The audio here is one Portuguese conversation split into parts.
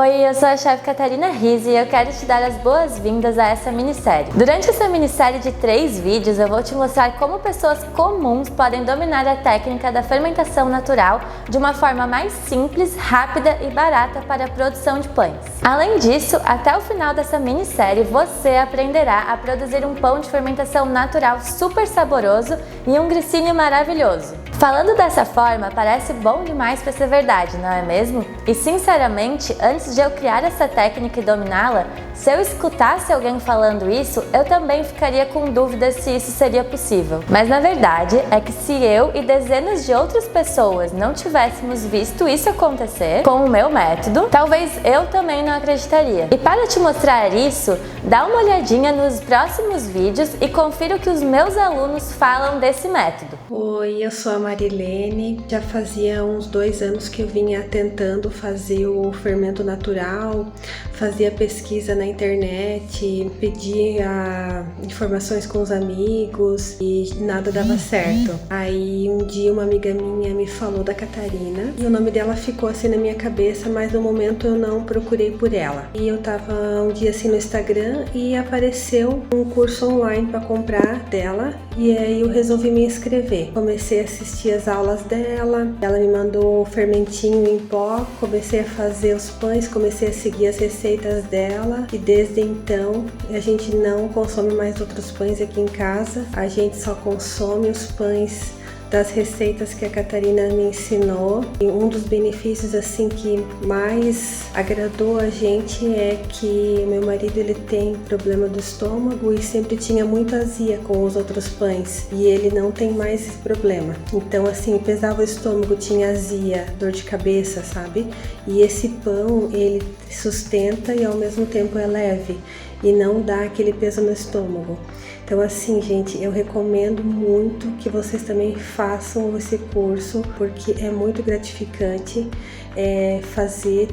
Oi, eu sou a chefe Catarina Rizzi e eu quero te dar as boas-vindas a essa minissérie. Durante essa minissérie de 3 vídeos, eu vou te mostrar como pessoas comuns podem dominar a técnica da fermentação natural de uma forma mais simples, rápida e barata para a produção de pães. Além disso, até o final dessa minissérie, você aprenderá a produzir um pão de fermentação natural super saboroso e um glicínio maravilhoso. Falando dessa forma, parece bom demais para ser verdade, não é mesmo? E sinceramente, antes de eu criar essa técnica e dominá-la, se eu escutasse alguém falando isso, eu também ficaria com dúvidas se isso seria possível. Mas na verdade é que se eu e dezenas de outras pessoas não tivéssemos visto isso acontecer com o meu método, talvez eu também não acreditaria. E para te mostrar isso, dá uma olhadinha nos próximos vídeos e confira o que os meus alunos falam desse método. Oi, eu sou a Marilene. Já fazia uns 2 anos que eu vinha tentando fazer o fermento natural, fazia pesquisa na internet, pedia informações com os amigos e nada dava certo. Aí um dia uma amiga minha me falou da Catarina e o nome dela ficou assim na minha cabeça, mas no momento eu não procurei por ela. E eu tava um dia assim no Instagram e apareceu um curso online para comprar dela e aí eu resolvi me inscrever. Comecei a assistir as aulas dela, ela me mandou o fermentinho em pó, comecei a fazer os pães, comecei a seguir as receitas dela e desde então a gente não consome mais outros pães aqui em casa, a gente só consome os pães das receitas que a Catarina me ensinou. E um dos benefícios assim que mais agradou a gente é que meu marido ele tem problema do estômago e sempre tinha muita azia com os outros pães e ele não tem mais esse problema. Então assim, pesava o estômago, tinha azia, dor de cabeça, sabe? E esse pão ele sustenta e ao mesmo tempo é leve e não dá aquele peso no estômago. Então assim, gente, eu recomendo muito que vocês também façam esse curso, porque é muito gratificante fazer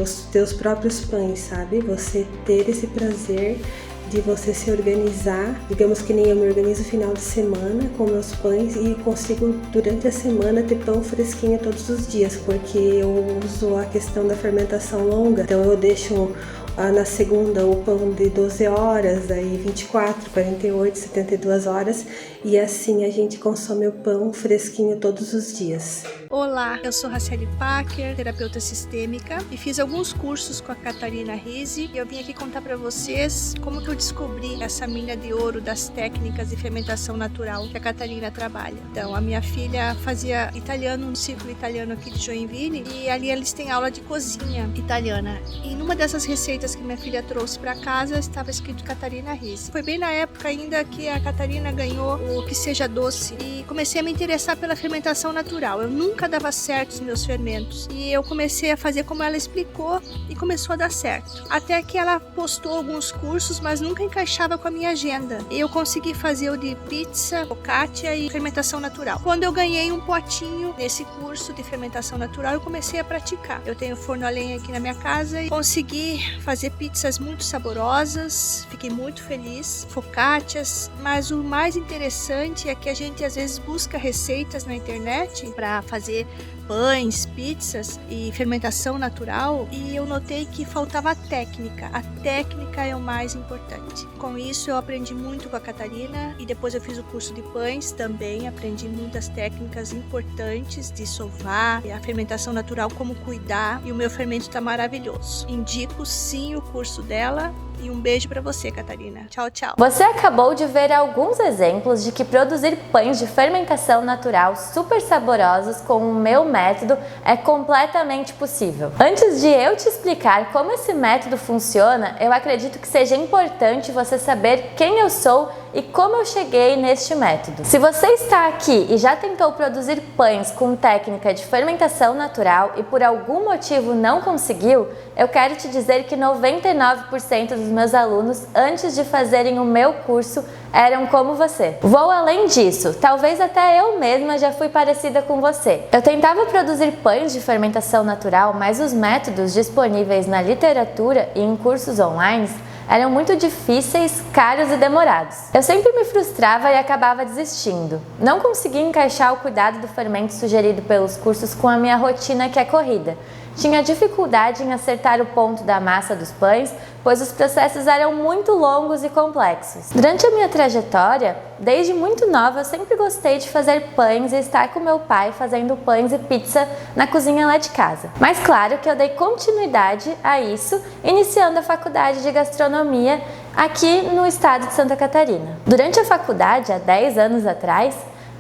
os teus próprios pães, sabe? Você ter esse prazer de você se organizar, digamos que nem eu me organizo no final de semana com meus pães e consigo durante a semana ter pão fresquinho todos os dias, porque eu uso a questão da fermentação longa, então eu deixo na segunda o pão de 12 horas, aí 24, 48, 72 horas e assim a gente consome o pão fresquinho todos os dias. Olá, eu sou Raciele Packer, terapeuta sistêmica e fiz alguns cursos com a Catarina Rizzi e eu vim aqui contar para vocês como que eu descobri essa mina de ouro das técnicas de fermentação natural que a Catarina trabalha. Então, a minha filha fazia italiano, um círculo italiano aqui de Joinville e ali eles têm aula de cozinha italiana e numa dessas receitas que minha filha trouxe para casa estava escrito Catarina Rizzi. Foi bem na época ainda que a Catarina ganhou o Que Seja Doce e comecei a me interessar pela fermentação natural. Eu nunca dava certo os meus fermentos e eu comecei a fazer como ela explicou e começou a dar certo. Até que ela postou alguns cursos, mas nunca encaixava com a minha agenda. E eu consegui fazer o de pizza, focaccia e fermentação natural. Quando eu ganhei um potinho nesse curso de fermentação natural, eu comecei a praticar. Eu tenho forno a lenha aqui na minha casa e consegui fazer pizzas muito saborosas, fiquei muito feliz, focaccias, mas o mais interessante é que a gente às vezes busca receitas na internet para fazer pães, pizzas e fermentação natural e eu notei que faltava a técnica é o mais importante. Com isso eu aprendi muito com a Catarina e depois eu fiz o curso de pães também, aprendi muitas técnicas importantes de sovar, a fermentação natural, como cuidar e o meu fermento está maravilhoso. Indico sim o curso dela. E um beijo pra você, Catarina. Tchau, tchau. Você acabou de ver alguns exemplos de que produzir pães de fermentação natural super saborosos com o meu método é completamente possível. Antes de eu te explicar como esse método funciona, eu acredito que seja importante você saber quem eu sou e como eu cheguei neste método. Se você está aqui e já tentou produzir pães com técnica de fermentação natural e por algum motivo não conseguiu, eu quero te dizer que 99% dos meus alunos, antes de fazerem o meu curso, eram como você. Vou além disso, talvez até eu mesma já fui parecida com você. Eu tentava produzir pães de fermentação natural, mas os métodos disponíveis na literatura e em cursos online eram muito difíceis, caros e demorados. Eu sempre me frustrava e acabava desistindo. Não conseguia encaixar o cuidado do fermento sugerido pelos cursos com a minha rotina, que é corrida. tinha dificuldade em acertar o ponto da massa dos pães, pois os processos eram muito longos e complexos. Durante a minha trajetória, desde muito nova, eu sempre gostei de fazer pães e estar com meu pai fazendo pães e pizza na cozinha lá de casa. Mas claro que eu dei continuidade a isso, iniciando a faculdade de gastronomia aqui no estado de Santa Catarina. Durante a faculdade, há 10 anos atrás,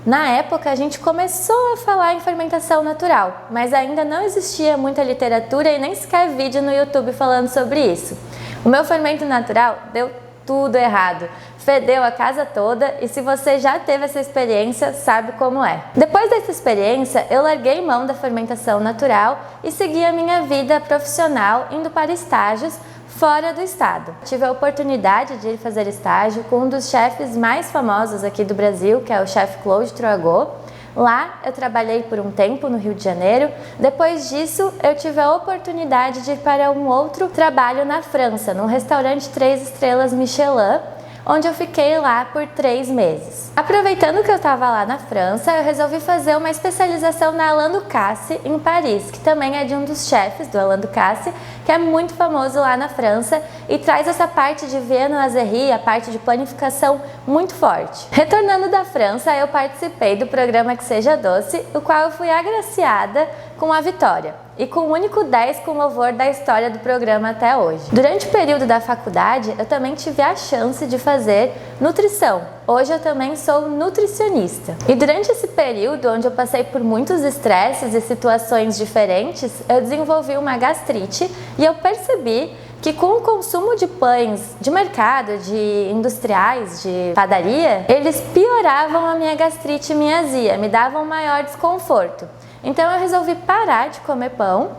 na época a gente começou a falar em fermentação natural, mas ainda não existia muita literatura e nem sequer vídeo no YouTube falando sobre isso. O meu fermento natural deu tudo errado, fedeu a casa toda e se você já teve essa experiência, sabe como é. Depois dessa experiência, eu larguei mão da fermentação natural e segui a minha vida profissional indo para estágios fora do estado. Tive a oportunidade de ir fazer estágio com um dos chefes mais famosos aqui do Brasil, que é o chefe Claude Troagot. Lá eu trabalhei por um tempo no Rio de Janeiro. Depois disso, eu tive a oportunidade de ir para um outro trabalho na França, num restaurante 3 estrelas Michelin, onde eu fiquei lá por 3 meses. Aproveitando que eu estava lá na França, eu resolvi fazer uma especialização na Alain Ducasse em Paris, que também é de um dos chefes do Alain Ducasse, que é muito famoso lá na França e traz essa parte de viennoiserie, a parte de panificação muito forte. Retornando da França, eu participei do programa Que Seja Doce, o qual eu fui agraciada com a vitória e com o único 10 com louvor da história do programa até hoje. Durante o período da faculdade, eu também tive a chance de fazer nutrição. Hoje eu também sou nutricionista. E durante esse período, onde eu passei por muitos estresses e situações diferentes, eu desenvolvi uma gastrite e eu percebi que com o consumo de pães de mercado, de industriais, de padaria, eles pioravam a minha gastrite e minha azia, me davam maior desconforto. Então eu resolvi parar de comer pão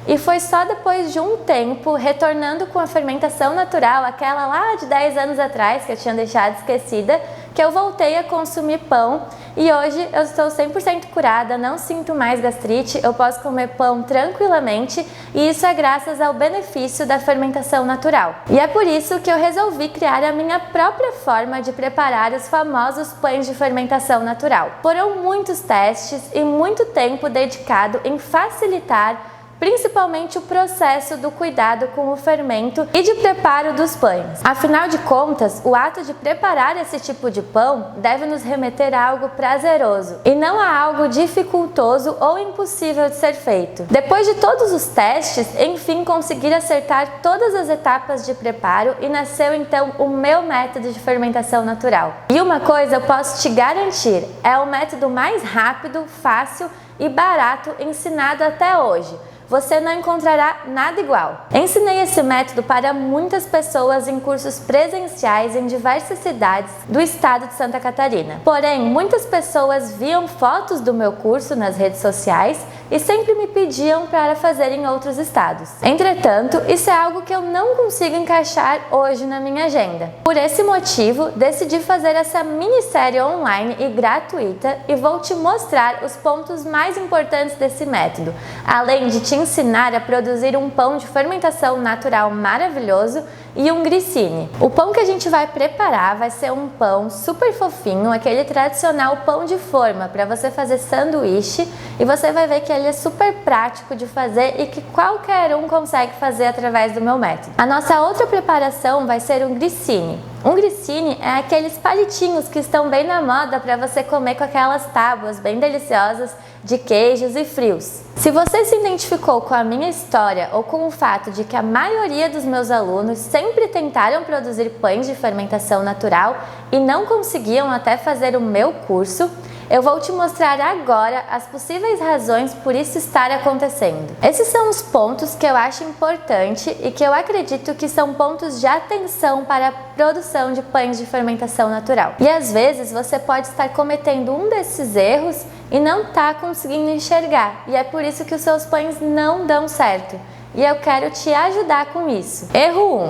e foi só depois de um tempo, retornando com a fermentação natural, aquela lá de 10 anos atrás, que eu tinha deixado esquecida, que eu voltei a consumir pão e hoje eu estou 100% curada, não sinto mais gastrite, eu posso comer pão tranquilamente e isso é graças ao benefício da fermentação natural. E é por isso que eu resolvi criar a minha própria forma de preparar os famosos pães de fermentação natural. Foram muitos testes e muito tempo dedicado em facilitar principalmente o processo do cuidado com o fermento e de preparo dos pães. Afinal de contas, o ato de preparar esse tipo de pão deve nos remeter a algo prazeroso e não a algo dificultoso ou impossível de ser feito. Depois de todos os testes, enfim, consegui acertar todas as etapas de preparo e nasceu então o meu método de fermentação natural. E uma coisa eu posso te garantir, é o método mais rápido, fácil e barato ensinado até hoje. Você não encontrará nada igual. Ensinei esse método para muitas pessoas em cursos presenciais em diversas cidades do estado de Santa Catarina. Porém, muitas pessoas viam fotos do meu curso nas redes sociais e sempre me pediam para fazer em outros estados. Entretanto, isso é algo que eu não consigo encaixar hoje na minha agenda. Por esse motivo, decidi fazer essa minissérie online e gratuita e vou te mostrar os pontos mais importantes desse método, além de te ensinar a produzir um pão de fermentação natural maravilhoso e um grissini. O pão que a gente vai preparar vai ser um pão super fofinho, aquele tradicional pão de forma para você fazer sanduíche, e você vai ver que ele é super prático de fazer e que qualquer um consegue fazer através do meu método. A nossa outra preparação vai ser um grissini. Um grissini é aqueles palitinhos que estão bem na moda para você comer com aquelas tábuas bem deliciosas de queijos e frios. Se você se identificou com a minha história ou com o fato de que a maioria dos meus alunos sempre tentaram produzir pães de fermentação natural e não conseguiam até fazer o meu curso, eu vou te mostrar agora as possíveis razões por isso estar acontecendo. Esses são os pontos que eu acho importante e que eu acredito que são pontos de atenção para a produção de pães de fermentação natural. E às vezes você pode estar cometendo um desses erros e não está conseguindo enxergar, e é por isso que os seus pães não dão certo. E eu quero te ajudar com isso. Erro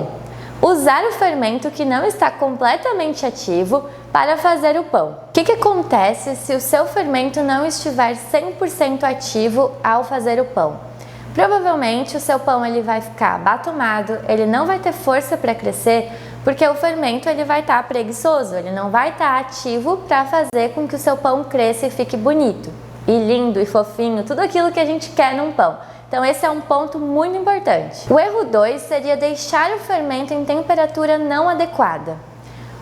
1. Usar o fermento que não está completamente ativo para fazer o pão. O que acontece se o seu fermento não estiver 100% ativo ao fazer o pão? Provavelmente o seu pão ele vai ficar abatumado, ele não vai ter força para crescer, porque o fermento ele vai estar preguiçoso, ele não vai estar ativo para fazer com que o seu pão cresça e fique bonito, e lindo, e fofinho, tudo aquilo que a gente quer num pão. Então esse é um ponto muito importante. O erro 2 seria deixar o fermento em temperatura não adequada.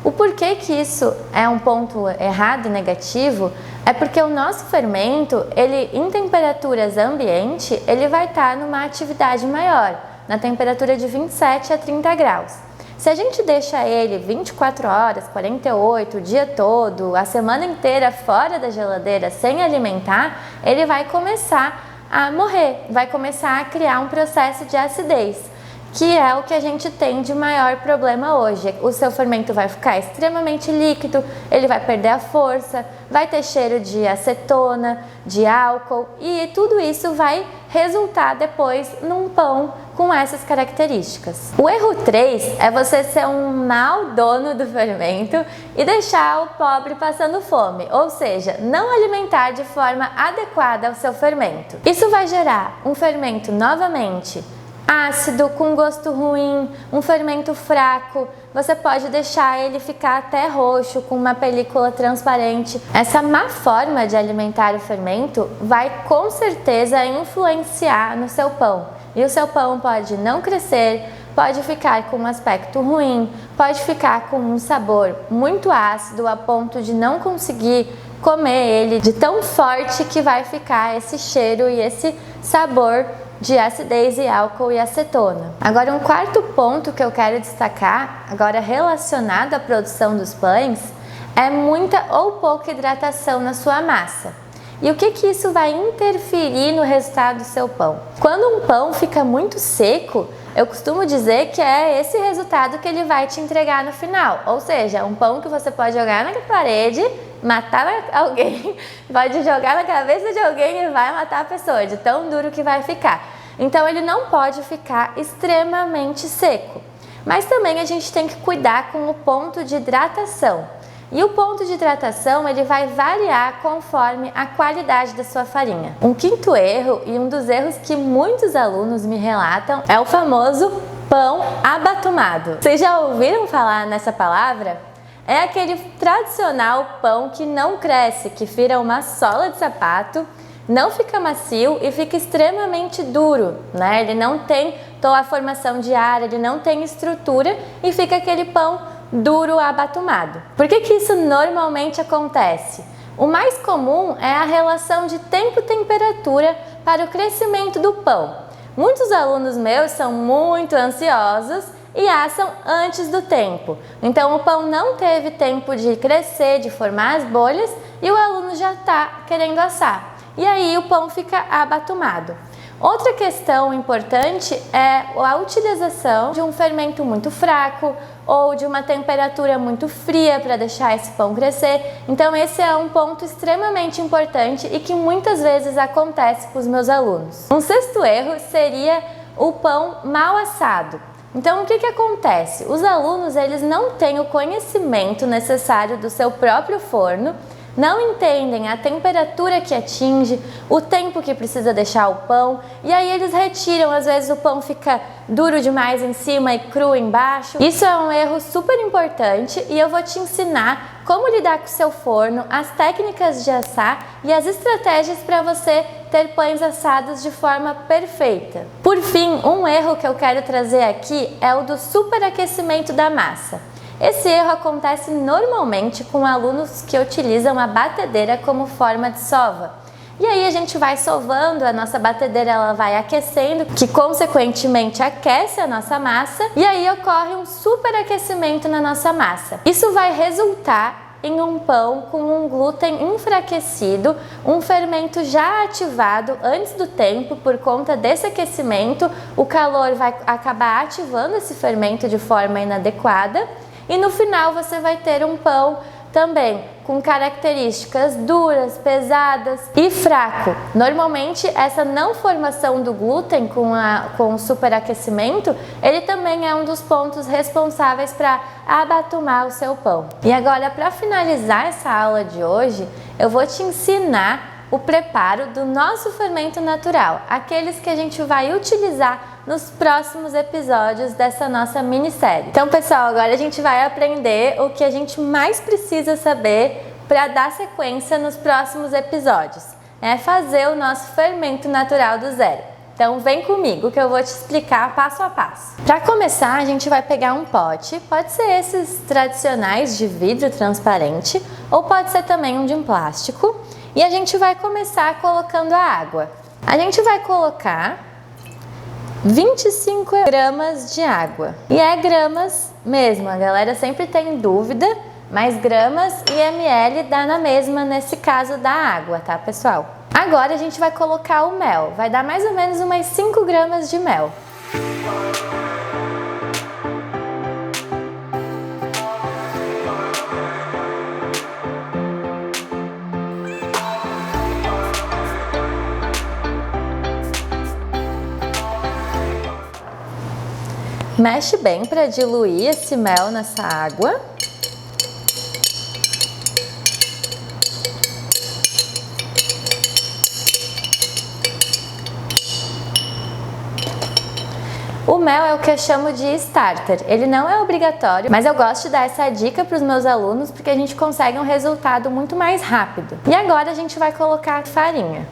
O porquê que isso é um ponto errado e negativo é porque o nosso fermento, ele em temperaturas ambiente, ele vai estar numa atividade maior, na temperatura de 27 a 30 graus. Se a gente deixa ele 24 horas, 48, o dia todo, a semana inteira fora da geladeira sem alimentar, ele vai começar a morrer, vai começar a criar um processo de acidez, que é o que a gente tem de maior problema hoje. O seu fermento vai ficar extremamente líquido, ele vai perder a força, vai ter cheiro de acetona, de álcool, e tudo isso vai resultar depois num pão com essas características. O erro 3 é você ser um mau dono do fermento e deixar o pobre passando fome, ou seja, não alimentar de forma adequada o seu fermento. Isso vai gerar um fermento novamente ácido, com gosto ruim, um fermento fraco. Você pode deixar ele ficar até roxo, com uma película transparente. Essa má forma de alimentar o fermento vai com certeza influenciar no seu pão. E o seu pão pode não crescer, pode ficar com um aspecto ruim, pode ficar com um sabor muito ácido a ponto de não conseguir comer ele, de tão forte que vai ficar esse cheiro e esse sabor de acidez e álcool e acetona. Agora, um quarto ponto que eu quero destacar, agora relacionado à produção dos pães, é muita ou pouca hidratação na sua massa. E o que isso vai interferir no resultado do seu pão? Quando um pão fica muito seco, eu costumo dizer que é esse resultado que ele vai te entregar no final. Ou seja, um pão que você pode jogar na parede, matar alguém, pode jogar na cabeça de alguém e vai matar a pessoa, de tão duro que vai ficar. Então ele não pode ficar extremamente seco. Mas também a gente tem que cuidar com o ponto de hidratação. E o ponto de hidratação ele vai variar conforme a qualidade da sua farinha. Um quinto erro, e um dos erros que muitos alunos me relatam, é o famoso pão abatumado. Vocês já ouviram falar nessa palavra? É aquele tradicional pão que não cresce, que vira uma sola de sapato, não fica macio e fica extremamente duro, né? Ele não tem toda a formação de ar, ele não tem estrutura e fica aquele pão duro abatumado. Por que isso normalmente acontece? O mais comum é a relação de tempo-temperatura para o crescimento do pão. Muitos alunos meus são muito ansiosos e assam antes do tempo. Então o pão não teve tempo de crescer, de formar as bolhas e o aluno já está querendo assar. E aí o pão fica abatumado. Outra questão importante é a utilização de um fermento muito fraco ou de uma temperatura muito fria para deixar esse pão crescer. Então esse é um ponto extremamente importante e que muitas vezes acontece com os meus alunos. Um sexto erro seria o pão mal assado. Então o que acontece? Os alunos eles não têm o conhecimento necessário do seu próprio forno, não entendem a temperatura que atinge, o tempo que precisa deixar o pão, e aí eles retiram, às vezes o pão fica duro demais em cima e cru embaixo. Isso é um erro super importante e eu vou te ensinar como lidar com o seu forno, as técnicas de assar e as estratégias para você ter pães assados de forma perfeita. Por fim, um erro que eu quero trazer aqui é o do superaquecimento da massa. Esse erro acontece normalmente com alunos que utilizam a batedeira como forma de sova. E aí a gente vai sovando, a nossa batedeira ela vai aquecendo, que consequentemente aquece a nossa massa, e aí ocorre um superaquecimento na nossa massa. Isso vai resultar em um pão com um glúten enfraquecido, um fermento já ativado antes do tempo por conta desse aquecimento, o calor vai acabar ativando esse fermento de forma inadequada. E no final você vai ter um pão também com características duras, pesadas e fraco. Normalmente essa não formação do glúten com o superaquecimento, ele também é um dos pontos responsáveis para abatumar o seu pão. E agora, para finalizar essa aula de hoje, eu vou te ensinar o preparo do nosso fermento natural, aqueles que a gente vai utilizar nos próximos episódios dessa nossa minissérie. Então, pessoal, agora a gente vai aprender o que a gente mais precisa saber para dar sequência nos próximos episódios. É fazer o nosso fermento natural do zero. Então vem comigo que eu vou te explicar passo a passo. Para começar, a gente vai pegar um pote, pode ser esses tradicionais de vidro transparente ou pode ser também um de plástico, e a gente vai começar colocando a água. A gente vai colocar 25 gramas de água. E é gramas mesmo, a galera sempre tem dúvida, mas gramas e ml dá na mesma nesse caso da água, tá, pessoal? Agora a gente vai colocar o mel, vai dar mais ou menos umas 5 gramas de mel. Mexe bem para diluir esse mel nessa água. O mel é o que eu chamo de starter. Ele não é obrigatório, mas eu gosto de dar essa dica para os meus alunos porque a gente consegue um resultado muito mais rápido. E agora a gente vai colocar farinha.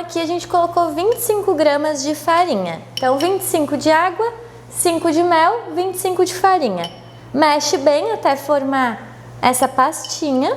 Aqui a gente colocou 25 gramas de farinha. Então 25 de água, 5 de mel, 25 de farinha. Mexe bem até formar essa pastinha.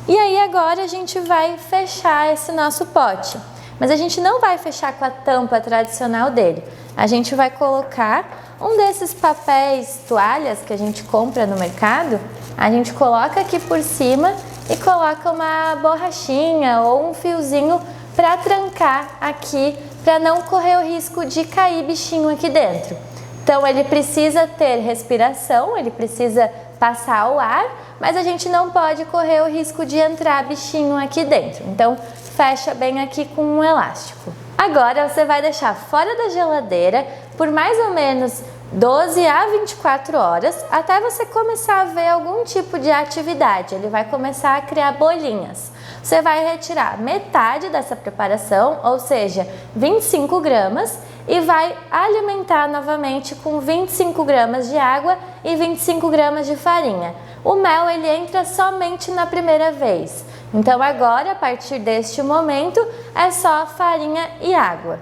E aí agora a gente vai fechar esse nosso pote. Mas a gente não vai fechar com a tampa tradicional dele. A gente vai colocar um desses papéis, toalhas que a gente compra no mercado. A gente coloca aqui por cima e coloca uma borrachinha ou um fiozinho para trancar aqui, para não correr o risco de cair bichinho aqui dentro. Então ele precisa ter respiração, ele precisa passar o ar, mas a gente não pode correr o risco de entrar bichinho aqui dentro. Então fecha bem aqui com um elástico. Agora você vai deixar fora da geladeira por mais ou menos 12 a 24 horas, até você começar a ver algum tipo de atividade. Ele vai começar a criar bolinhas. Você vai retirar metade dessa preparação, ou seja, 25 gramas, e vai alimentar novamente com 25 gramas de água e 25 gramas de farinha. O mel ele entra somente na primeira vez. Então agora, a partir deste momento, é só farinha e água.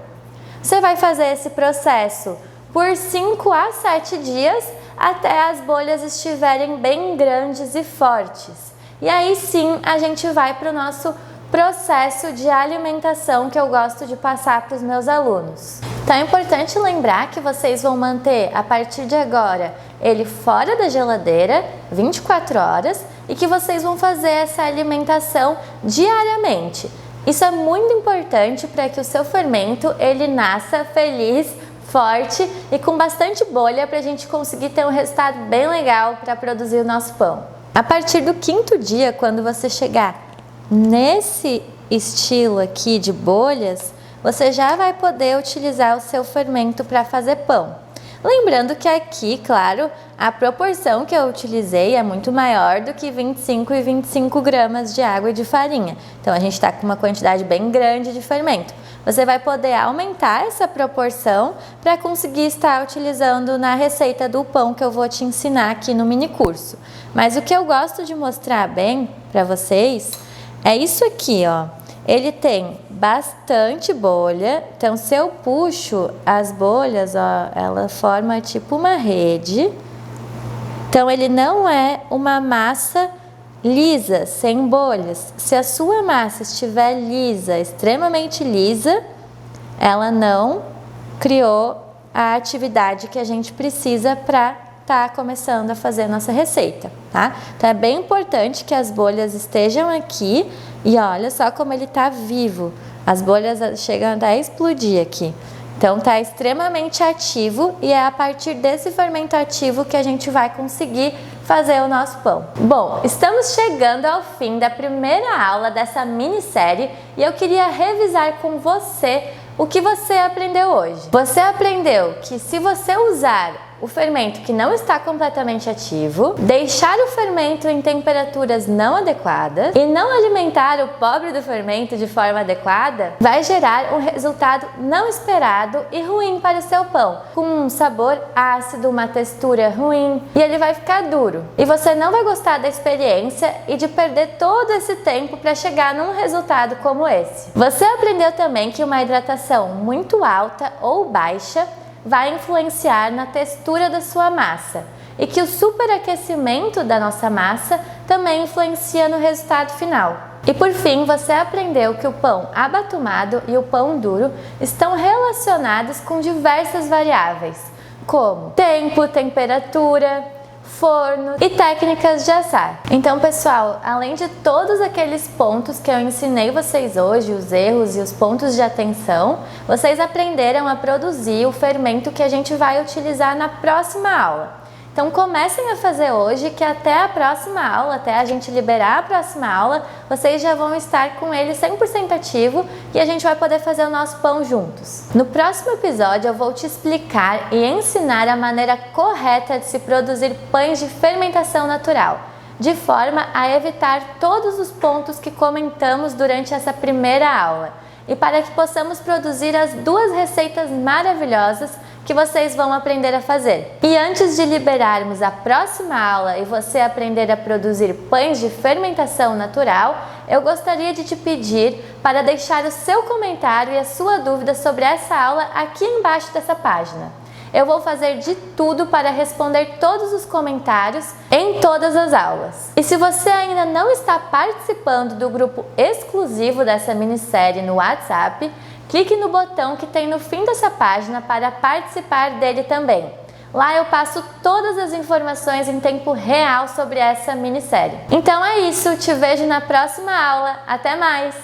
Você vai fazer esse processo por 5 a 7 dias até as bolhas estiverem bem grandes e fortes. E aí sim a gente vai para o nosso processo de alimentação que eu gosto de passar para os meus alunos. Então é importante lembrar que vocês vão manter a partir de agora ele fora da geladeira 24 horas e que vocês vão fazer essa alimentação diariamente. Isso é muito importante para que o seu fermento ele nasça feliz, forte e com bastante bolha para a gente conseguir ter um resultado bem legal para produzir o nosso pão. A partir do 5º dia, quando você chegar nesse estilo aqui de bolhas, você já vai poder utilizar o seu fermento para fazer pão. Lembrando que aqui, claro, a proporção que eu utilizei é muito maior do que 25 e 25 gramas de água e de farinha. Então a gente está com uma quantidade bem grande de fermento. Você vai poder aumentar essa proporção para conseguir estar utilizando na receita do pão que eu vou te ensinar aqui no mini curso. Mas o que eu gosto de mostrar bem para vocês é isso aqui, ó. Ele tem bastante bolha, então se eu puxo as bolhas, ó, ela forma tipo uma rede. Então ele não é uma massa lisa, sem bolhas. Se a sua massa estiver lisa, extremamente lisa, ela não criou a atividade que a gente precisa para estar começando a fazer a nossa receita, tá? Então é bem importante que as bolhas estejam aqui e olha só como ele tá vivo. As bolhas chegam até a explodir aqui. Então tá extremamente ativo e é a partir desse fermento ativo que a gente vai conseguir fazer o nosso pão. Bom, estamos chegando ao fim da primeira aula dessa minissérie e eu queria revisar com você o que você aprendeu hoje. Você aprendeu que se você usar o fermento que não está completamente ativo, deixar o fermento em temperaturas não adequadas e não alimentar o pobre do fermento de forma adequada, vai gerar um resultado não esperado e ruim para o seu pão, com um sabor ácido, uma textura ruim e ele vai ficar duro. E você não vai gostar da experiência e de perder todo esse tempo para chegar num resultado como esse. Você aprendeu também que uma hidratação muito alta ou baixa vai influenciar na textura da sua massa e que o superaquecimento da nossa massa também influencia no resultado final. E por fim, você aprendeu que o pão abatumado e o pão duro estão relacionados com diversas variáveis, como tempo, temperatura, forno e técnicas de assar. Então, pessoal, além de todos aqueles pontos que eu ensinei vocês hoje, os erros e os pontos de atenção, vocês aprenderam a produzir o fermento que a gente vai utilizar na próxima aula. Então comecem a fazer hoje, que até a próxima aula, até a gente liberar a próxima aula, vocês já vão estar com ele 100% ativo e a gente vai poder fazer o nosso pão juntos. No próximo episódio eu vou te explicar e ensinar a maneira correta de se produzir pães de fermentação natural, de forma a evitar todos os pontos que comentamos durante essa primeira aula e para que possamos produzir as duas receitas maravilhosas que vocês vão aprender a fazer. E antes de liberarmos a próxima aula e você aprender a produzir pães de fermentação natural, eu gostaria de te pedir para deixar o seu comentário e a sua dúvida sobre essa aula aqui embaixo dessa página. Eu vou fazer de tudo para responder todos os comentários em todas as aulas. E se você ainda não está participando do grupo exclusivo dessa minissérie no WhatsApp, clique no botão que tem no fim dessa página para participar dele também. Lá eu passo todas as informações em tempo real sobre essa minissérie. Então é isso, te vejo na próxima aula. Até mais!